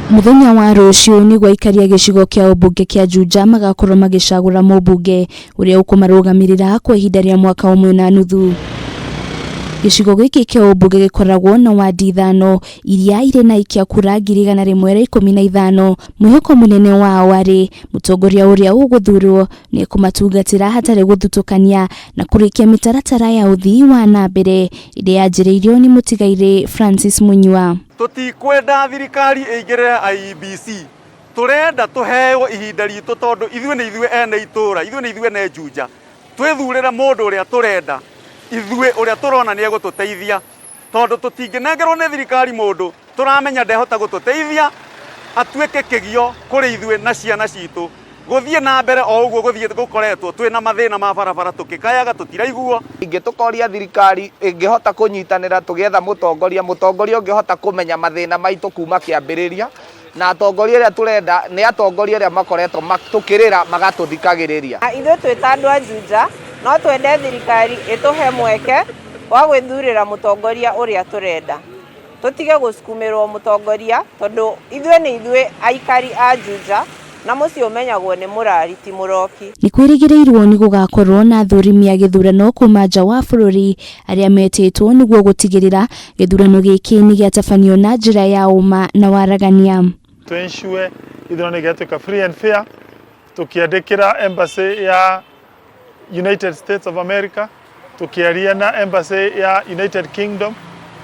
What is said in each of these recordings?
Muthenya wa ruciu ni gwaikaria gicigo kia umbunge kia Juja magakorwo magicagura mumbunge uria ukumarugamirira kwa ihinda ria mwaka umwe na nuthu. Gicigo giki kia umbunge gikoragwo na wadi ithano iria ire na ikia kura 115. Mwihoko munene wao wari mutongoria uria uguthurwo ni kumatungatira hatari guthutukania na kurikia mitaratara ya uthii wa na mbere ire yanjiriirio ni mutigaire Francis Munywa. Tutikwenda thirikari igire IEBC, turenda tuheo ihinda ritu tondu ithuĩ nĩ ithuĩ ene itura, ithuĩ nĩ ithuĩ ene Juja, twithurĩre mũndũ ũrĩa turenda, ithuĩ ũrĩa turona nĩ egũtũteithia, tondu tutingĩnengerwo nĩ thirikari mũndũ turamenya ndehota gũtũteithia atuĩke kĩgio kũrĩ ithuĩ na ciana citũ guthii na mbere o ũguo guthii gukoretwo twina mathina ma barabara tukikayaga tutiraiguo. Ingĩtukoria thirikari ingĩhota kunyitanĩra tugetha mutongoria ũngĩhota kumenya mathina maitũ kuma kĩambĩrĩria, na atongoria ũrĩa turenda nĩ atongoria ũrĩa makoretwo matukĩrĩra magatuthikagĩrĩria. Ithuĩ twĩta andũ a Juja no twende thirikari ĩtũhe mweke wa gwĩthurĩra mutongoria ũrĩa turenda, tutige gũcukumĩrwo mutongoria tondu ithuĩ nĩ ithuĩ aikari a Juja na muci umenyagwo ni murari ti muroki. Ni kwirigirirwo ni gugakorwo na thurimi ya githurano kuma nja wa bururi aria metĩtwo niguo gutigirira githurano giki ni giatabanio na njira ya uma na waragania. To ensure githurano gĩgatuĩka free and fair, tukiandikira embassy ya United States of America, tukiaria na embassy ya United Kingdom,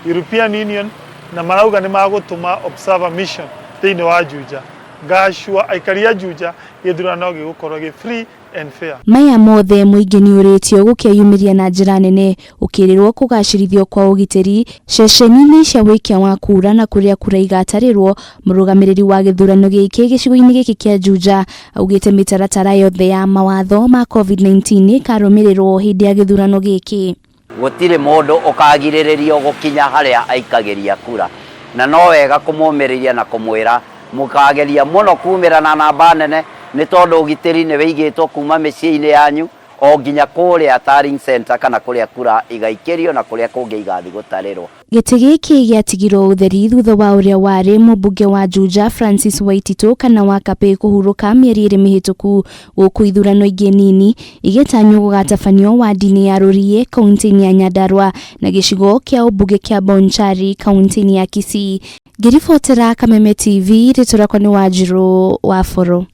European Union, na marauga ni magutuma observer mission thĩinĩ wa Juja. Gashua aikaria Juja githurano gĩgũkorwo gĩ free and fair. Maya mothe Muingi ni uritio gukiyumiria na njira nene ukirirwo kugacirithio kwa ugitiri ceceni-inĩ cia wikia wa kura na kuria kura igatarirwo. Murugamiriri wa githurano giki gicigo-inĩ giki kia Juja augite mitaratara yothe ya mawatho ma COVID-19 ikarumirirwo hindi ya githurano giki. Gutire mundu ukagiriririo gukinya haria aikagiria kura, na no wega kumumiriria na kumwira mukageria muno kumira na namba nene ni tondu ugitiri ni wigitwo kuma micii-inĩ yanyu o nginya kuria tallying center kana kuria kura igaikirio na kuria kungi igathi gutarirwo. Gĩtĩ gĩkĩ gĩatigirwo ũtheri thutha wa ũrĩa warĩ mumbunge wa Juja Francis Waititu kana Wakape kũhurũka mĩeri ĩrĩ mĩhĩtũku gũkũ ithurano ingĩ nini igĩtanywo gũgatabanio wadi-inĩ ya Rurii kaunti-inĩ ya Nyandarua na gĩcigo kĩa umbunge kĩa Bonchari kaunti-inĩ ya Kisii. Ngĩribotera Kameme TV rĩtũrakwa nĩ Wanjirũ wa Boro.